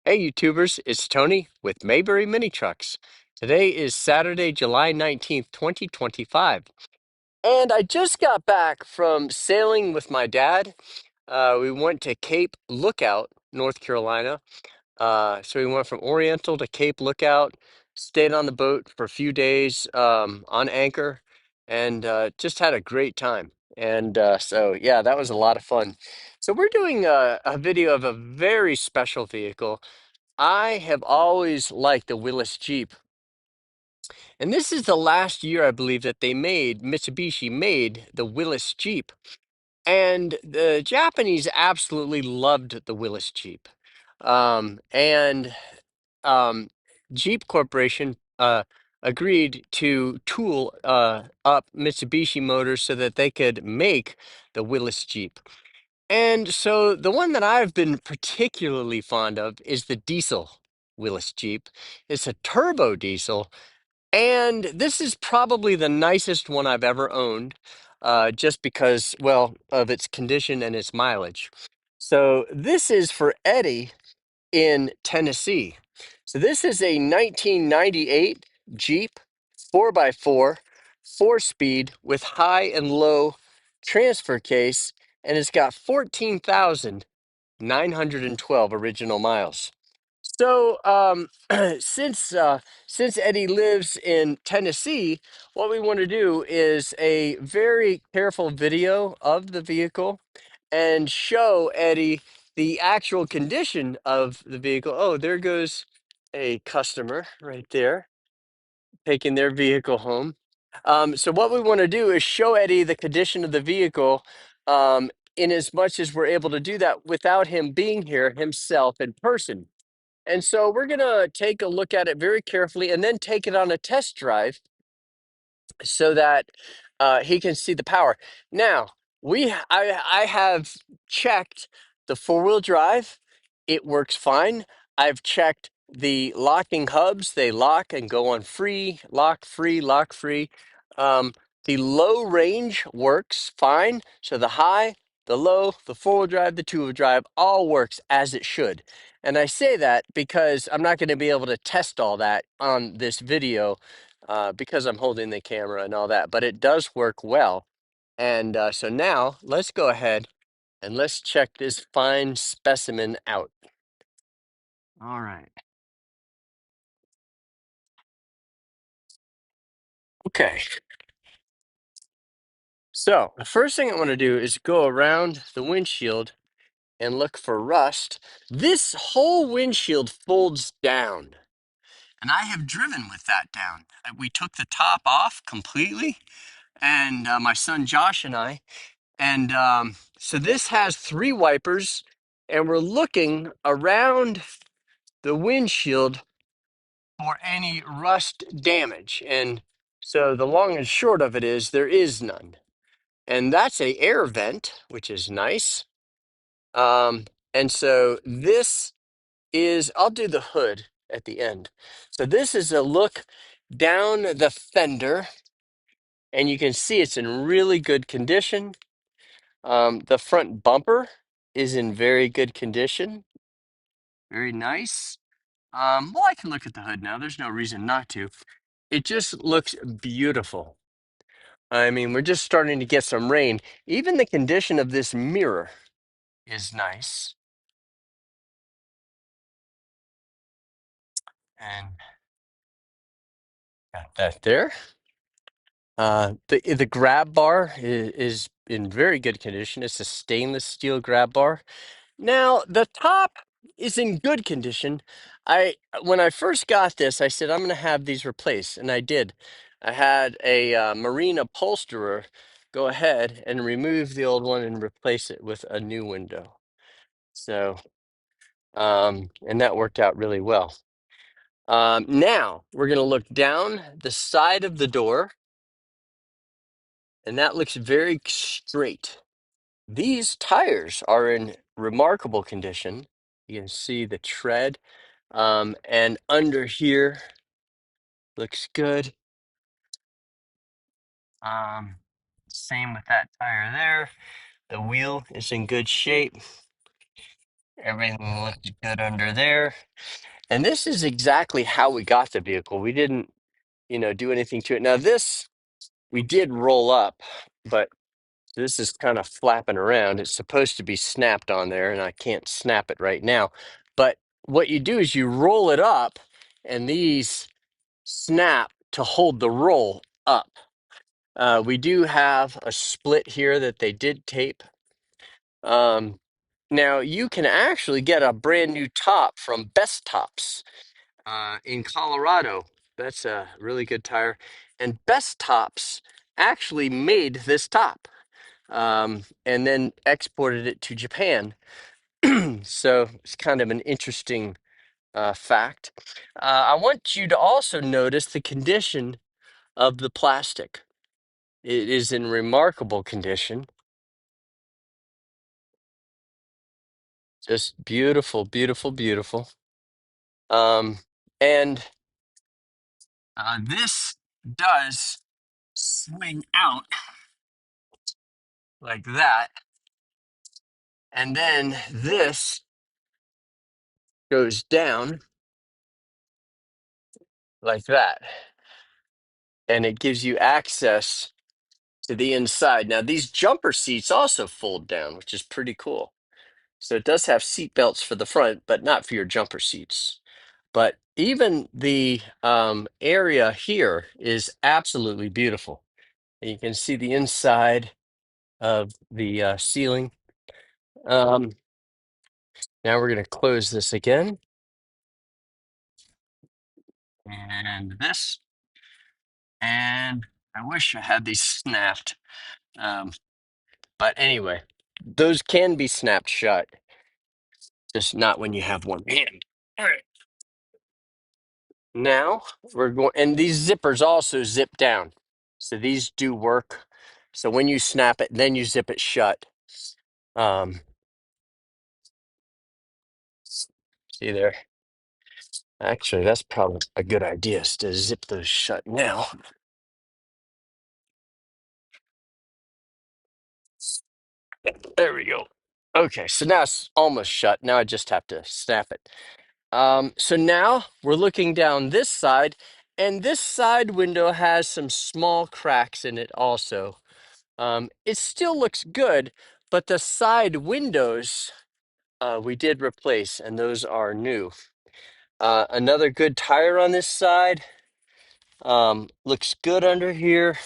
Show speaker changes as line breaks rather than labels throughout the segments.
Hey YouTubers, it's Tony with Mayberry Mini Trucks. Today is Saturday, July 19th, 2025. And I just got back from sailing with my dad. We went to Cape Lookout, North Carolina. So we went from Oriental to Cape Lookout, stayed on the boat for a few days on anchor, and just had a great time. And yeah, that was a lot of fun. So we're doing a video of a very special vehicle. I have always liked the Willys Jeep. And this is the last year, I believe, that Mitsubishi made the Willys Jeep. And the Japanese absolutely loved the Willys Jeep. And Jeep Corporation agreed to tool up Mitsubishi Motors so that they could make the Willys Jeep. And so the one that I've been particularly fond of is the diesel Willys Jeep. It's a turbo diesel, and this is probably the nicest one I've ever owned, just because, well, of its condition and its mileage. So this is for Eddy in Tennessee. So this is a 1998 Jeep 4x4, four-speed with high and low transfer case, and it's got 14,912 original miles. So, since Eddie lives in Tennessee, what we want to do is a very careful video of the vehicle and show Eddie the actual condition of the vehicle. Oh, there goes a customer right there taking their vehicle home. So what we want to do is show Eddie the condition of the vehicle, in as much as we're able to do that without him being here himself in person. And so we're going to take a look at it very carefully and then take it on a test drive so that he can see the power. Now, I have checked the four-wheel drive. It works fine. I've checked the locking hubs. They lock and go on free, lock free, lock free. Um, the low range works fine. So the high, the low, the four-wheel drive, the two-wheel drive all works as it should. And I say that because I'm not going to be able to test all that on this video, because I'm holding the camera and all that, but it does work well. And so now let's go ahead and let's check this fine specimen out. All right. Okay. So the first thing I want to do is go around the windshield and look for rust. This whole windshield folds down, and I have driven with that down. We took the top off completely, and my son Josh and I. And so this has three wipers, and we're looking around the windshield for any rust damage. And so the long and short of it is there is none. And that's a air vent, which is nice. And so this is, I'll do the hood at the end. So this is a look down the fender, and you can see it's in really good condition. The front bumper is in very good condition. Very nice. Well, I can look at the hood now. There's no reason not to. It just looks beautiful. I mean, we're just starting to get some rain. Even the condition of this mirror is nice. And got that there. The grab bar is in very good condition. It's a stainless steel grab bar. Now, the top is in good condition. When I first got this, I said I'm going to have these replaced, and I did. I had a marine upholsterer go ahead and remove the old one and replace it with a new window. So, and that worked out really well. Now we're going to look down the side of the door, and that looks very straight. These tires are in remarkable condition. You can see the tread. And under here looks good. Um, Same with that tire there. The wheel is in good shape. Everything looks good under there. And this is exactly how we got the vehicle. We didn't, do anything to it. Now, this we did roll up, but this is kind of flapping around. It's supposed to be snapped on there, and I can't snap it right now. But what you do is you roll it up, and these snap to hold the roll up. We do have a split here that they did tape. Now, you can actually get a brand new top from Best Tops in Colorado. That's a really good tire. And Best Tops actually made this top and then exported it to Japan. So it's kind of an interesting fact. I want you to also notice the condition of the plastic. It is in remarkable condition. Just beautiful, beautiful, beautiful. Um, and this does swing out like that. And then this goes down like that. And it gives you access to the inside. Now, these jumper seats also fold down, which is pretty cool. So it does have seat belts for the front, but not for your jumper seats. But even the area here is absolutely beautiful. You can see the inside of the ceiling. Um, Now we're going to close this again. And this. And I wish I had these snapped. Um, but anyway, those can be snapped shut, just not when you have one hand. All right. Now we're going, and these zippers also zip down. So these do work. So when you snap it, then you zip it shut. Um, See there? Actually, that's probably a good idea is to zip those shut now. There we go. Okay, so now it's almost shut. Now I just have to snap it. So now we're looking down this side, and this side window has some small cracks in it also. It still looks good, but the side windows we did replace, and those are new. Another good tire on this side. Looks good under here.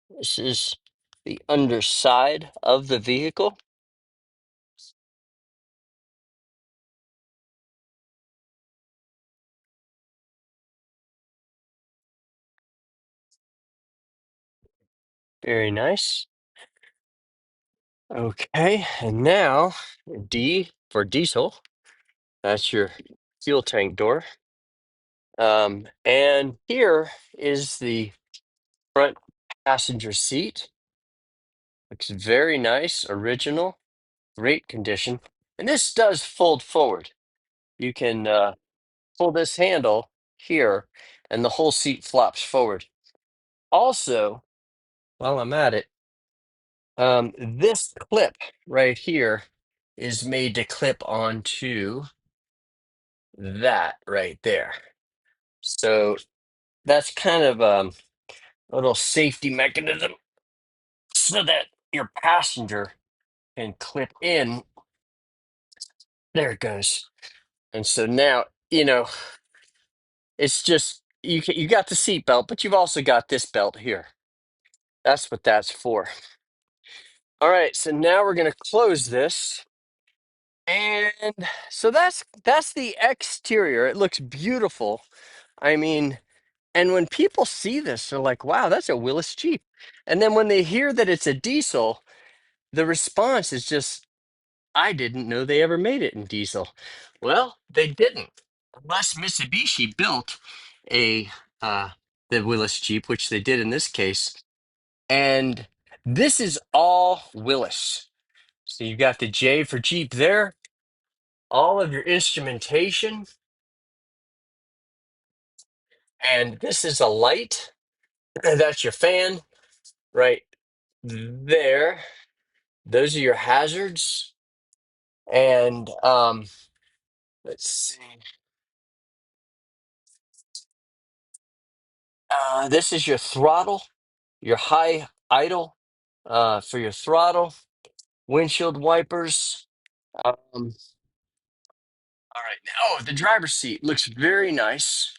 This is the underside of the vehicle. Very nice. Okay, and now D for diesel. That's your fuel tank door. And here is the front passenger seat. Looks very nice, original, great condition. And this does fold forward. You can pull this handle here, and the whole seat flops forward. Also, while I'm at it, this clip right here is made to clip onto that right there. So that's kind of a little safety mechanism so that your passenger can clip in. There it goes. And so now, it's just you got the seat belt, but you've also got this belt here. That's what that's for. All right, so now we're gonna close this. And so that's the exterior. It looks beautiful. I mean, and when people see this, they're like, wow, that's a Willys Jeep. And then when they hear that it's a diesel, the response is just, I didn't know they ever made it in diesel. Well, they didn't, unless Mitsubishi built a the Willys Jeep, which they did in this case. And this is all Willys. So you've got the J for Jeep there, all of your instrumentation, and this is a light. That's your fan right there. Those are your hazards. And let's see. This is your throttle, your high idle for your throttle, windshield wipers. All right. Oh, the driver's seat looks very nice.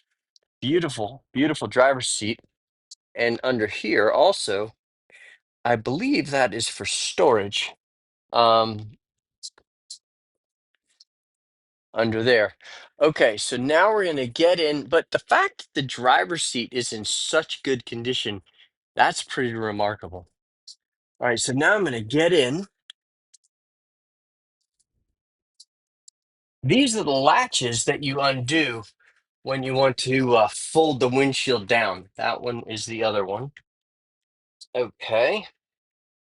Beautiful, beautiful driver's seat. And under here also, I believe that is for storage. Um, Under there. Okay, so now we're gonna get in, but the fact that the driver's seat is in such good condition, that's pretty remarkable. All right, so now I'm gonna get in. These are the latches that you undo when you want to fold the windshield down. That one is the other one. Okay,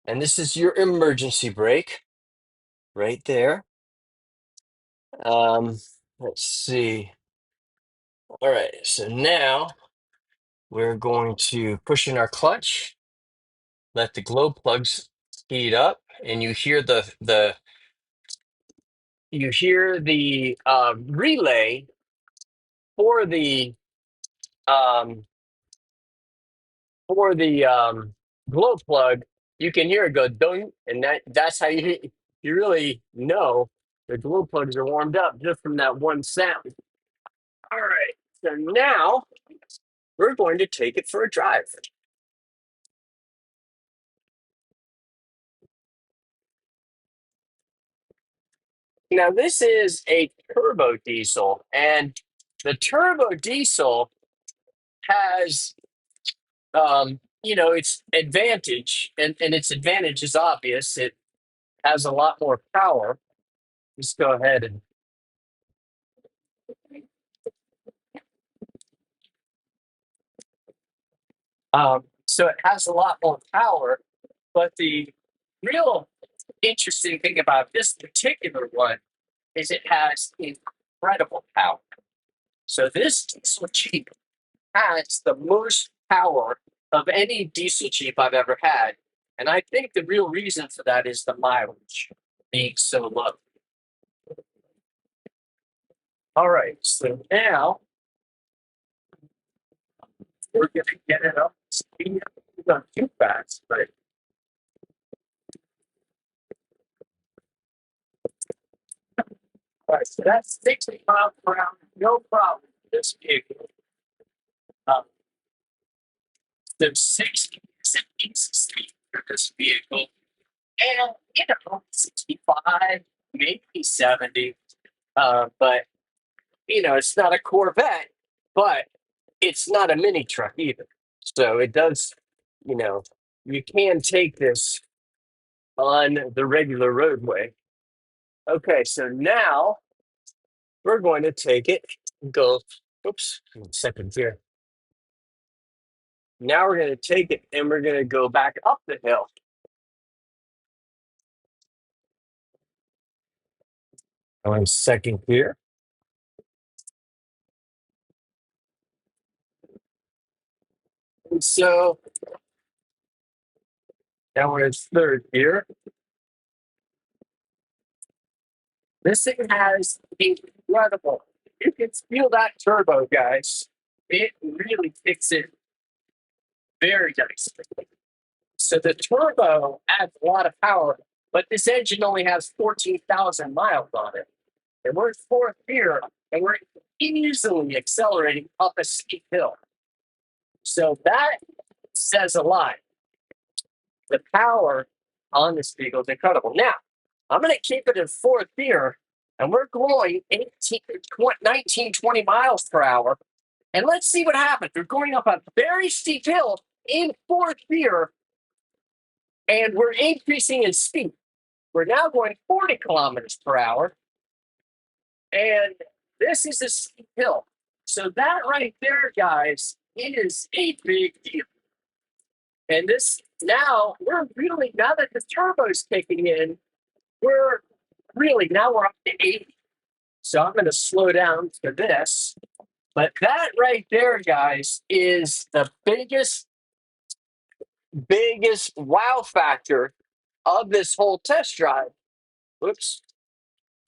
and this is your emergency brake right there. Um, let's see. All right, so now we're going to push in our clutch, let the glow plugs heat up, and you hear the relay for the um, glow plug. You can hear it go ding, and that's how you really know the glow plugs are warmed up just from that one sound. All right, so now we're going to take it for a drive. Now this is a turbo diesel, and the turbo diesel has its advantage, and its advantage is obvious. It has a lot more power. Just go ahead and so it has a lot more power. But the real interesting thing about this particular one is it has incredible power. So this diesel Jeep has the most power of any diesel Jeep I've ever had. And I think the real reason for that is the mileage being so low. All right, so now we're going to get it up to speed. Not too fast, but all right, so that's 60 miles per hour, no problem with this vehicle. Um, the 60 is an easy speed for this vehicle, and 65, maybe 70. But it's not a Corvette, but it's not a mini truck either. So it does, you know, you can take this on the regular roadway. Okay, so now we're going to take it, go, oops, 1 second here. Now we're going to take it and we're going to go back up the hill. 1 second here. And so now we're in third gear. This thing has incredible. You can feel that turbo, guys. It really kicks in very nicely. So the turbo adds a lot of power, but this engine only has 14,000 miles on it. And we're in fourth gear, and we're easily accelerating up a steep hill. So that says a lot. The power on this vehicle is incredible. Now, I'm going to keep it in fourth gear, and we're going 18, 20, 19, 20 miles per hour. And let's see what happens. We're going up a very steep hill in fourth gear, and we're increasing in speed. We're now going 40 kilometers per hour, and this is a steep hill. So that right there, guys, is a big deal. And this now we're really, now that the turbo's kicking in, we're up to 80. So I'm going to slow down to this. But that right there, guys, is the biggest wow factor of this whole test drive. Whoops.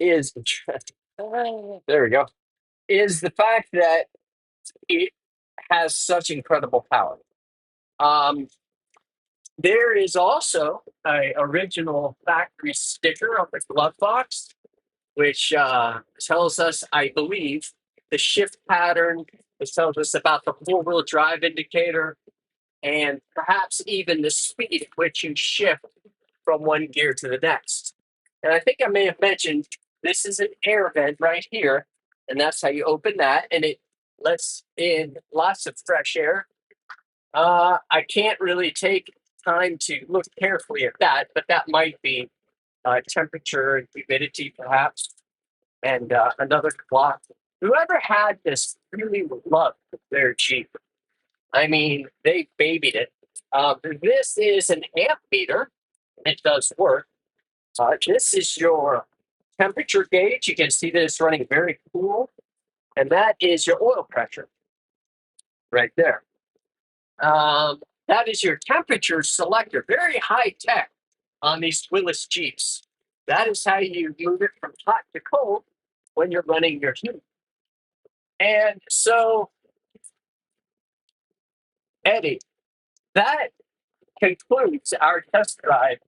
is there we go. Is the fact that it has such incredible power. Um, there is also a original factory sticker on the glove box, which tells us, I believe, the shift pattern. It tells us about the four-wheel drive indicator and perhaps even the speed at which you shift from one gear to the next. And I think I may have mentioned this is an air vent right here, and that's how you open that, and it lets in lots of fresh air. I can't really take time to look carefully at that, but that might be temperature and humidity, perhaps, and another clock. Whoever had this really loved their Jeep. I mean, they babied it. This is an amp meter. It does work. This is your temperature gauge. You can see that it's running very cool. And that is your oil pressure right there. That is your temperature selector. Very high tech on these Willys Jeeps. That is how you move it from hot to cold when you're running your heat. And so, Eddie, that concludes our test drive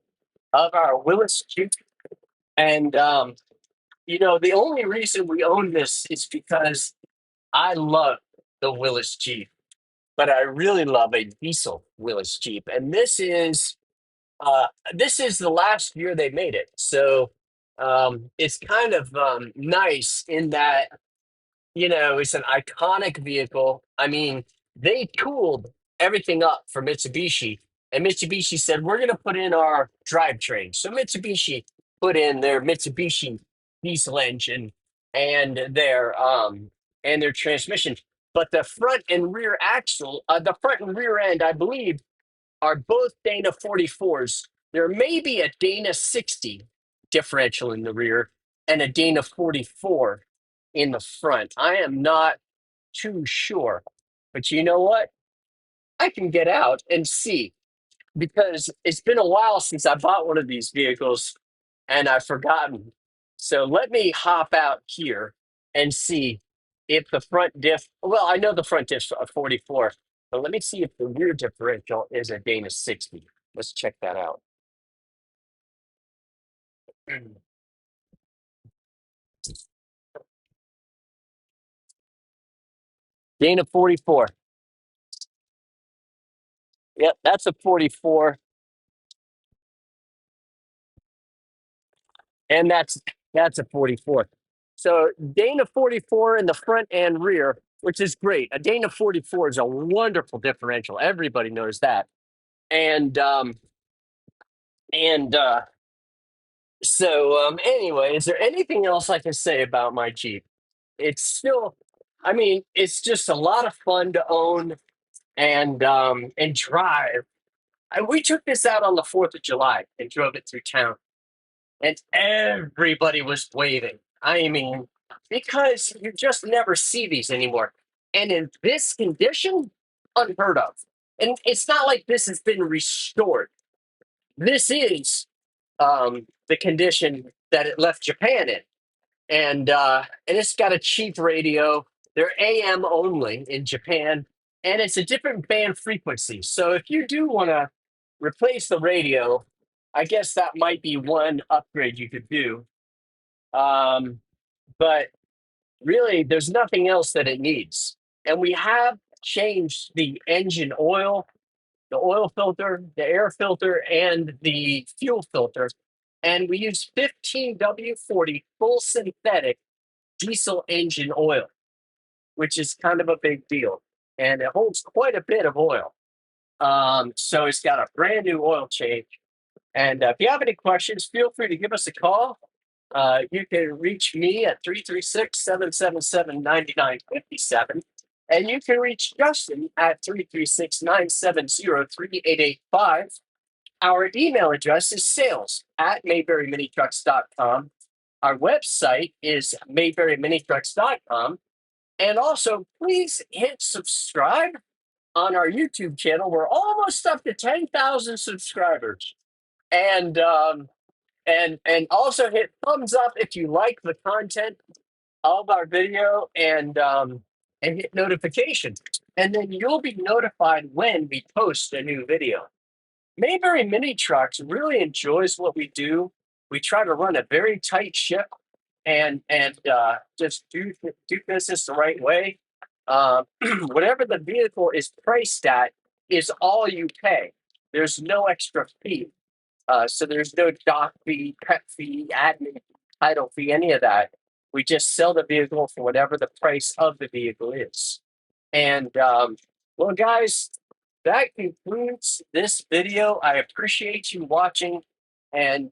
of our Willys Jeep. And, the only reason we own this is because I love the Willys Jeep, but I really love a diesel Willys Jeep. And this is the last year they made it. So it's kind of nice in that it's an iconic vehicle. I mean, they tooled everything up for Mitsubishi, and Mitsubishi said, "We're going to put in our drivetrain." So Mitsubishi put in their Mitsubishi diesel engine and their transmission. But the front and rear the front and rear end, I believe, are both Dana 44s. There may be a Dana 60 differential in the rear and a Dana 44 in the front. I am not too sure. But you know what? I can get out and see because it's been a while since I bought one of these vehicles and I've forgotten. So let me hop out here and see if the front diff, well, I know the front diff's a 44, but let me see if the rear differential is a Dana 60. Let's check that out. Dana 44. Yep, that's a 44. And that's a 44. So Dana 44 in the front and rear, which is great. A Dana 44 is a wonderful differential. Everybody knows that. And and so anyway, is there anything else I can say about my Jeep? It's still, I mean, it's just a lot of fun to own and drive. We took this out on the 4th of July and drove it through town, and everybody was waving. I mean, because you just never see these anymore. And in this condition, unheard of. And it's not like this has been restored. This is the condition that it left Japan in. And it's got a cheap radio. They're AM only in Japan, and it's a different band frequency. So if you do want to replace the radio, I guess that might be one upgrade you could do. Um, but really, there's nothing else that it needs. And we have changed the engine oil, the oil filter, the air filter, and the fuel filter. And we use 15W40 full synthetic diesel engine oil, which is kind of a big deal. And it holds quite a bit of oil. So it's got a brand new oil change. And if you have any questions, feel free to give us a call. You can reach me at 336-777-9957. And you can reach Justin at 336-970-3885. Our email address is sales@mayberryminitrucks.com. Our website is mayberryminitrucks.com. And also, please hit subscribe on our YouTube channel. We're almost up to 10,000 subscribers. And And also hit thumbs up if you like the content of our video, and hit notifications. And then you'll be notified when we post a new video. Mayberry Mini Trucks really enjoys what we do. We try to run a very tight ship and just do business the right way. Whatever the vehicle is priced at is all you pay. There's no extra fee. So there's no dock fee, pet fee, admin, title fee, any of that. We just sell the vehicle for whatever the price of the vehicle is. And well, guys, that concludes this video. I appreciate you watching, and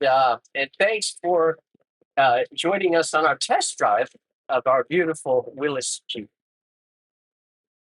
thanks for joining us on our test drive of our beautiful Willys Jeep.